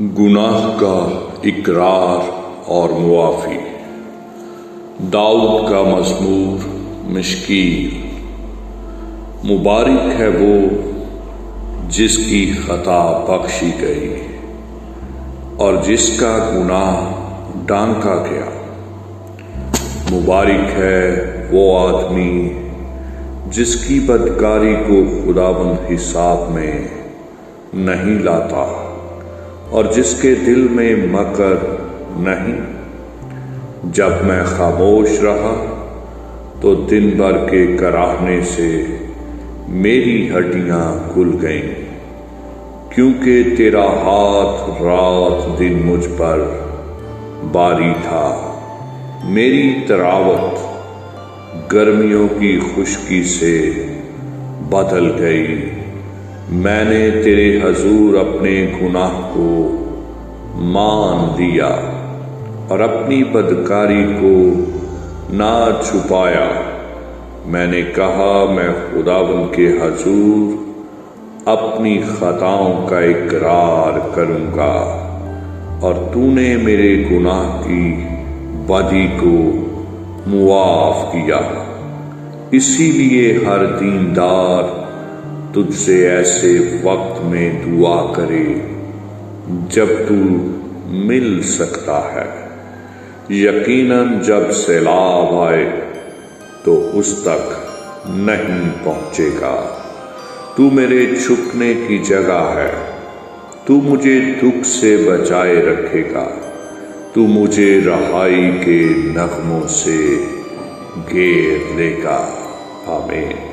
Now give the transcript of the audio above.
گناہ کا اقرار اور معافی۔ داؤد کا مزمور مشکین۔ مبارک ہے وہ جس کی خطا بخشی گئی اور جس کا گناہ ڈھانکا گیا۔ مبارک ہے وہ آدمی جس کی بدکاری کو خداوند حساب میں نہیں لاتا اور جس کے دل میں مکر نہیں۔ جب میں خاموش رہا تو دن بھر کے کراہنے سے میری ہڈیاں کھل گئیں، کیونکہ تیرا ہاتھ رات دن مجھ پر باری تھا۔ میری تراوت گرمیوں کی خشکی سے بدل گئی۔ میں نے تیرے حضور اپنے گناہ کو مان لیا اور اپنی بدکاری کو نہ چھپایا۔ میں نے کہا میں خداوند کے حضور اپنی خطاؤں کا اقرار کروں گا، اور تو نے میرے گناہ کی بدی کو معاف کیا۔ اسی لیے ہر دیندار تجھ سے ایسے وقت میں دعا کرے جب تو مل سکتا ہے۔ یقیناً جب سیلاب آئے تو اس تک نہیں پہنچے گا۔ تو میرے چھپنے کی جگہ ہے، تو مجھے دکھ سے بچائے رکھے گا۔ تو مجھے رہائی کے نغموں سے گھیر لے گا۔ آمین۔